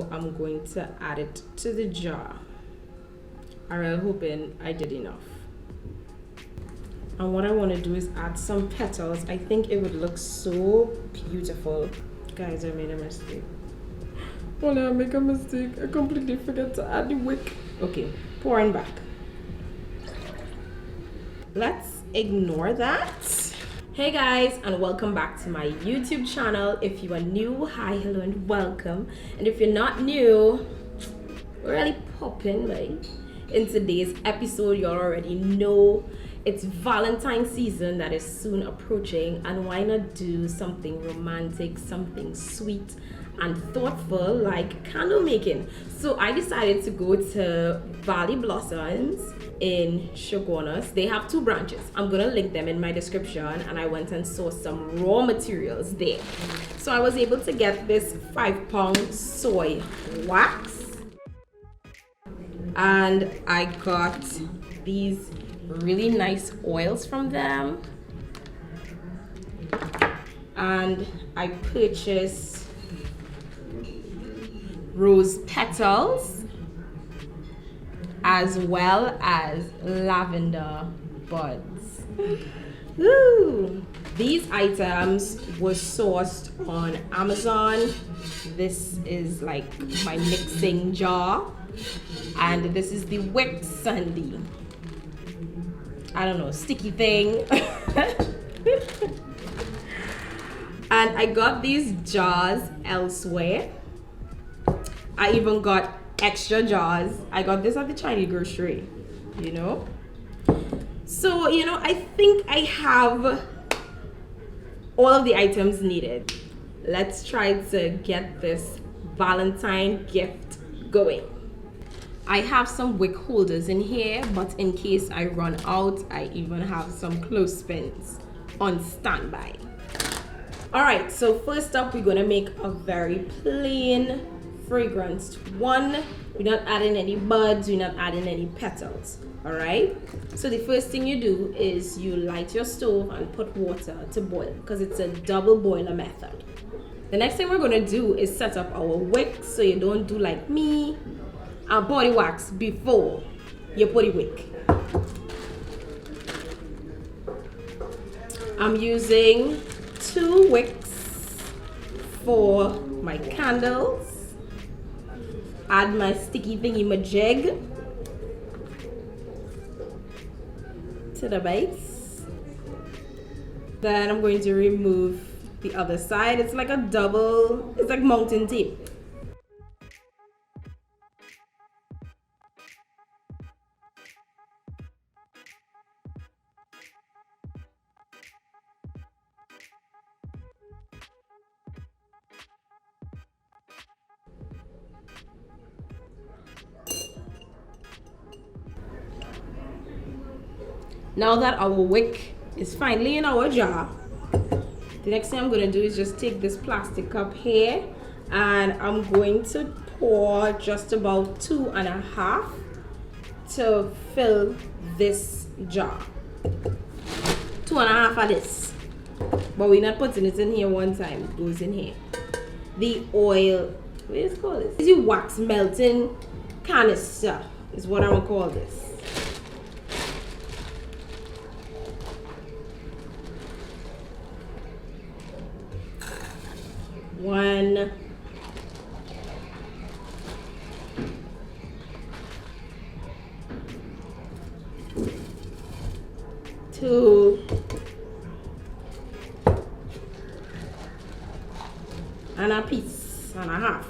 so I'm going to add it to the jar. I'm really hoping I did enough. And what I want to do is add some petals. I think it would look so beautiful. Guys, I made a mistake. When I make a mistake, I completely forget to add the wick. Okay, pouring back. Let's ignore that. Hey guys, and welcome back to my YouTube channel. If you are new, hi, hello, and welcome. And if you're not new, we're really popping, right? In today's episode, you already know it's Valentine season that is soon approaching, and why not do something romantic, something sweet and thoughtful like candle making. So I decided to go to Valley Blossoms in Shogunas. They have 2 branches. I'm gonna link them in my description, and I went and saw some raw materials there. So I was able to get this 5-pound soy wax, and I got these really nice oils from them, and I purchased rose petals as well as lavender buds. Woo! These items were sourced on Amazon. This is like my mixing jar, and this is the wick sandy, I don't know, sticky thing. And I got these jars elsewhere. I even got extra jars. I got this at the Chinese grocery, you know. So, you know, I think I have all of the items needed. Let's try to get this Valentine gift going. I have some wick holders in here, but in case I run out, I even have some clothespins on standby. All right, so first up, we're gonna make a very plain fragranced one. We're not adding any buds, we're not adding any petals. All right, so the first thing you do is you light your stove and put water to boil, because it's a double boiler method. The next thing we're gonna do is set up our wick, so you don't do like me and pour the wax before you put the wick. I'm using 2 wicks for my candles. Add my sticky thingy majig to the base. Then I'm going to remove the other side. It's like a double, it's like mountain tape. Now that our wick is finally in our jar, the next thing I'm going to do is just take this plastic cup here, and I'm going to pour just about 2.5 to fill this jar. 2.5 of this, but we're not putting it in here one time. It goes in here. The oil, what is it called? This is the wax melting canister is what I'm gonna call this. One, two, and a piece and a half.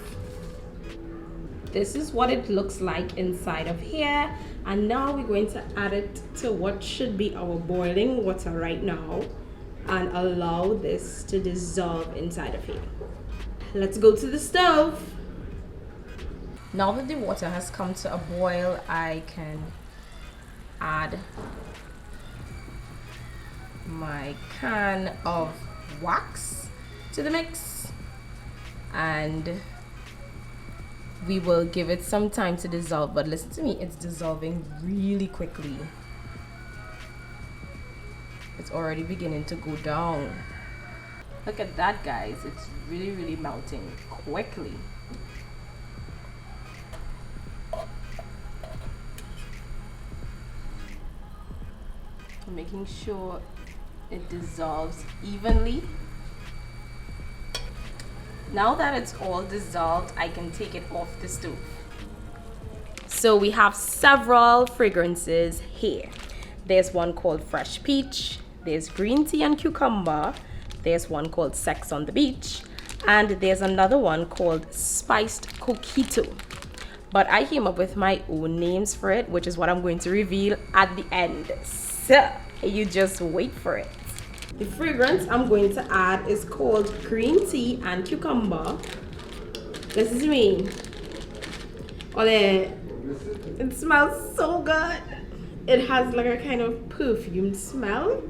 This is what it looks like inside of here, and now we're going to add it to what should be our boiling water right now and allow this to dissolve inside of here. Let's go to the stove. Now that the water has come to a boil, I can add my can of wax to the mix, and we will give it some time to dissolve. But listen to me, it's dissolving really quickly. It's already beginning to go down. Look at that, guys. It's really melting quickly. making sure it dissolves evenly. Now that it's all dissolved, I can take it off the stove. So we have several fragrances here. There's one called Fresh Peach, there's Green Tea and Cucumber, there's one called Sex on the Beach, and there's another one called Spiced Coquito. But I came up with my own names for it, which is what I'm going to reveal at the end. So you just wait for it. The fragrance I'm going to add is called Green Tea and Cucumber. This is me. Ole. It smells so good. It has like a kind of perfume smell.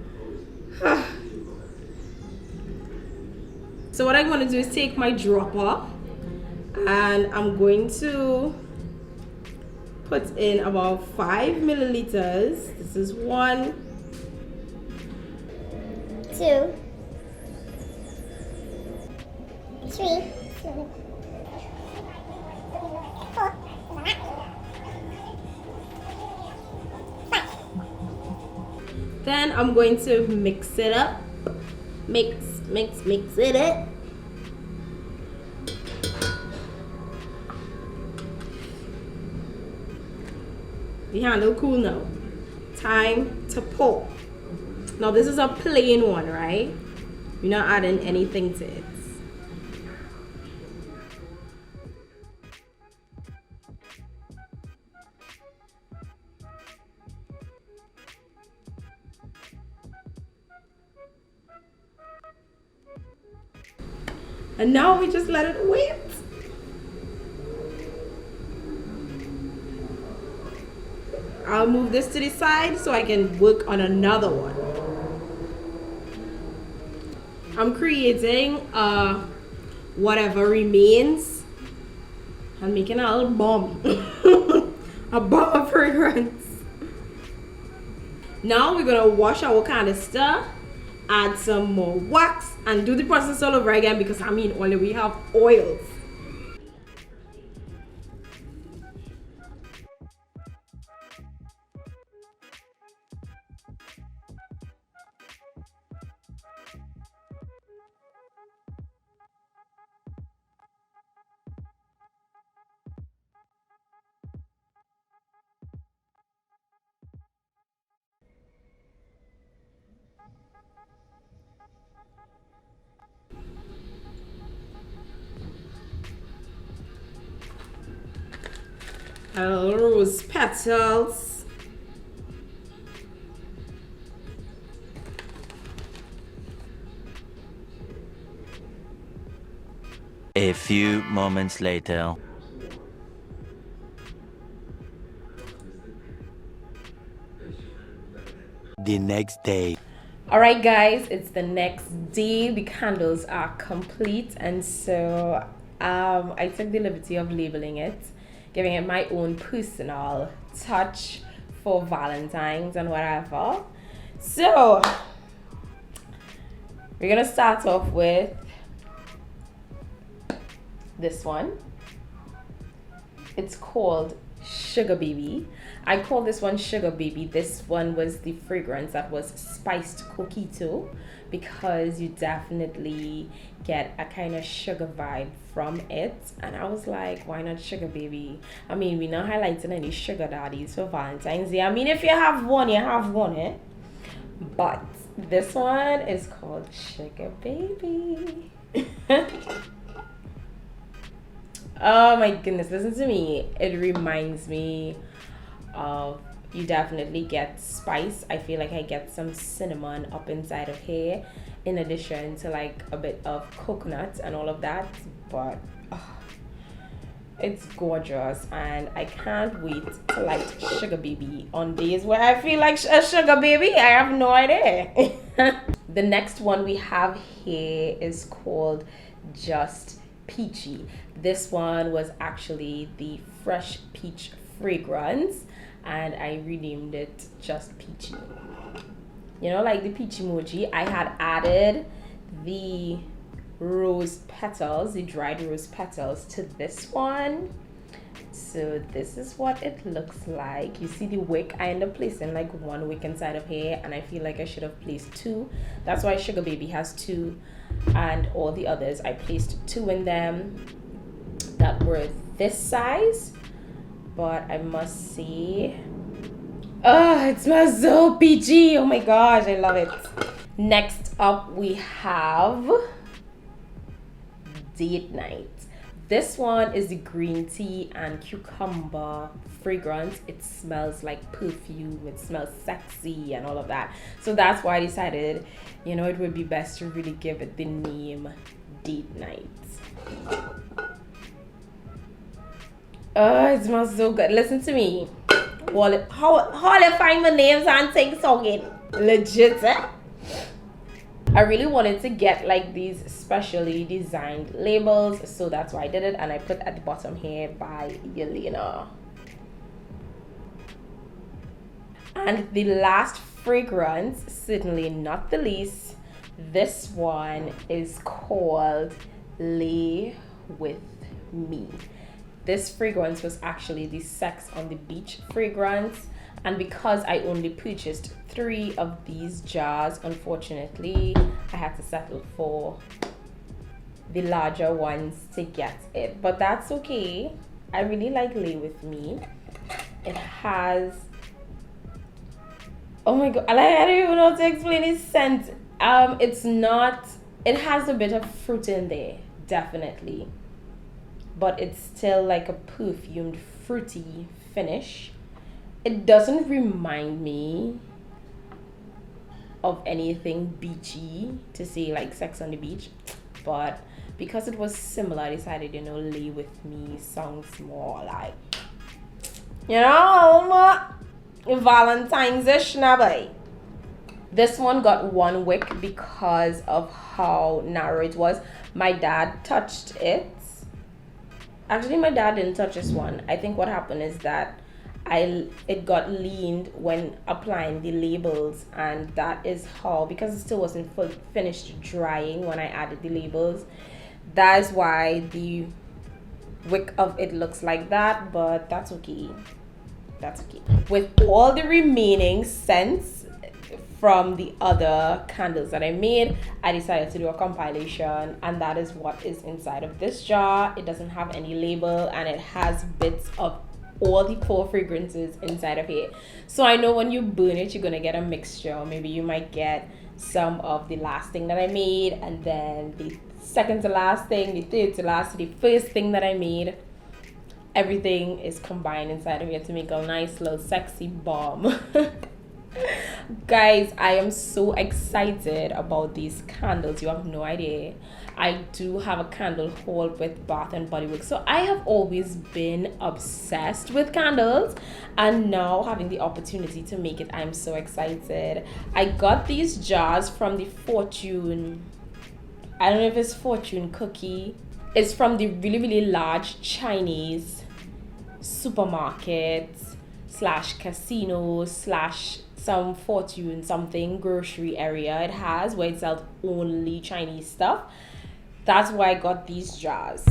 So what I'm going to do is take my dropper and I'm going to put in about 5 milliliters. This is 1, 2, 3, 4. Then I'm going to mix it up. Mix it up. The handle cool now. Time to pour. Now this is a plain one, right? You're not adding anything to it. And now we just let it wait. I'll move this to the side so I can work on another one. I'm creating whatever remains and making a little bomb. A bomb of fragrance. Now we're gonna wash our canister, add some more wax, and do the process all over again because I mean only we have oils. Rose petals. A few moments later. The next day. Alright guys, it's the next day. The candles are complete, and so I took the liberty of labeling it, giving it my own personal touch for Valentine's and whatever. So we're gonna start off with this one. It's called Sugar Baby. I call this one Sugar Baby. This one was the fragrance that was Spiced Coquito, because you definitely get a kind of sugar vibe from it. And I was like, why not Sugar Baby? I mean, we're not highlighting any sugar daddies for Valentine's Day. I mean, if you have one, you have one, eh? But this one is called Sugar Baby. Oh my goodness, listen to me. It reminds me of, you definitely get spice. I feel like I get some cinnamon up inside of here, in addition to like a bit of coconut and all of that. But it's gorgeous, and I can't wait to light Sugar Baby on days where I feel like a sugar baby. I have no idea. The next one we have here is called Just Peachy. This one was actually the Fresh Peach fragrance, and I renamed it Just Peachy. You know, like the peach emoji. I had added the rose petals, the dried rose petals, to this one. So this is what it looks like. You see the wick, I end up placing like one wick inside of here, and I feel like I should have placed two. That's why Sugar Baby has two, and all the others I placed two in them that were this size. But I must say, oh, it smells so peachy. Oh my gosh, I love it. Next up we have Date Night. This one is the green tea and cucumber fragrance. It smells like perfume, it smells sexy and all of that. So that's why I decided, you know, it would be best to really give it the name Date Night. Oh, it smells so good. Listen to me. How I find my names and things songing. Legit, eh? I really wanted to get like these specially designed labels, so that's why I did it, and I put at the bottom here by Yelena. And the last fragrance, certainly not the least, this one is called Lay With Me. This fragrance was actually the Sex on the Beach fragrance, and because I only purchased 3 of these jars, unfortunately I had to settle for the larger ones to get it, but that's okay. I really like Lay With Me. It has, oh my god, I don't even know how to explain its scent. It has a bit of fruit in there, definitely, but it's still like a perfumed fruity finish. It doesn't remind me of anything beachy, to say like Sex on the Beach, but because it was similar, I decided, you know, Lay With Me sounds more like, you know, Valentines-ish, naboy. This one got 1 wick because of how narrow it was. My dad touched it. Actually, my dad didn't touch this one. I think what happened is that it got leaned when applying the labels, and that is how, because it still wasn't finished drying when I added the labels, that's why the wick of it looks like that, but that's okay. That's okay. With all the remaining scents from the other candles that I made, I decided to do a compilation, and that is what is inside of this jar. It doesn't have any label, and it has bits of all the 4 fragrances inside of it. So I know when you burn it, you're gonna get a mixture. Maybe you might get some of the last thing that I made, and then the second to last thing, the third to last, the first thing that I made. Everything is combined inside of it to make a nice little sexy bomb. Guys, I am so excited about these candles. You have no idea. I do have a candle haul with Bath and Body Works, so I have always been obsessed with candles, and now having the opportunity to make it, I'm so excited. I got these jars from the Fortune, I don't know if it's Fortune Cookie. It's from the really large Chinese supermarket slash casino slash some Fortune something grocery area it has, where it sells only Chinese stuff. That's why I got these jars.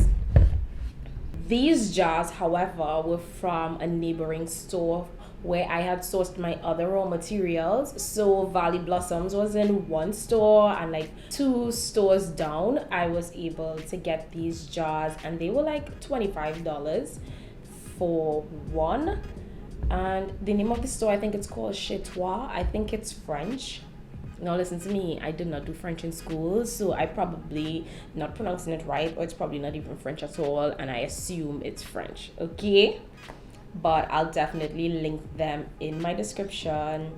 These jars, however, were from a neighboring store where I had sourced my other raw materials. So Valley Blossoms was in one store, and like 2 stores down I was able to get these jars, and they were like $25 for one. And the name of the store, I think it's called Chez Toi. I think it's French. Now listen to me, I did not do French in school, so I probably not pronouncing it right, or it's probably not even French at all, and I assume it's French, okay? But I'll definitely link them in my description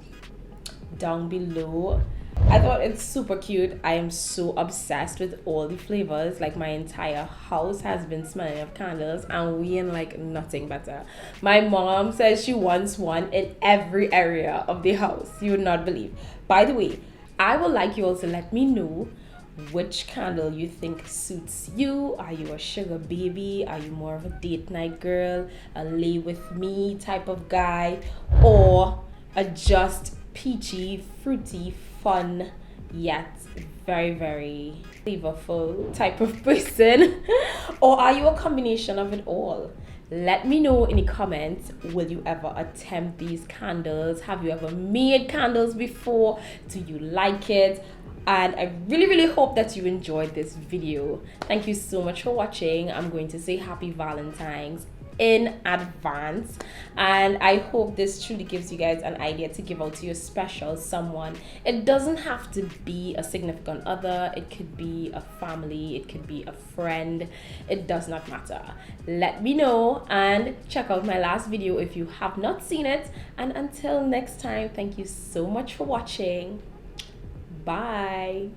down below. I thought it's super cute. I am so obsessed with all the flavors. Like, my entire house has been smelling of candles, and we ain't like nothing better. My mom says she wants one in every area of the house. You would not believe. By the way, I would like you all to let me know which candle you think suits you. Are you a sugar baby? Are you more of a date night girl, a lay with me type of guy, or a just peachy, fruity, fun, yet very flavorful type of person? Or are you a combination of it all? Let me know in the comments, will you ever attempt these candles? Have you ever made candles before? Do you like it? And I really hope that you enjoyed this video. Thank you so much for watching. I'm going to say happy Valentine's in advance, and I hope this truly gives you guys an idea to give out to your special someone. It doesn't have to be a significant other, it could be a family, it could be a friend, it does not matter. Let me know and check out my last video if you have not seen it, and until next time, thank you so much for watching. Bye.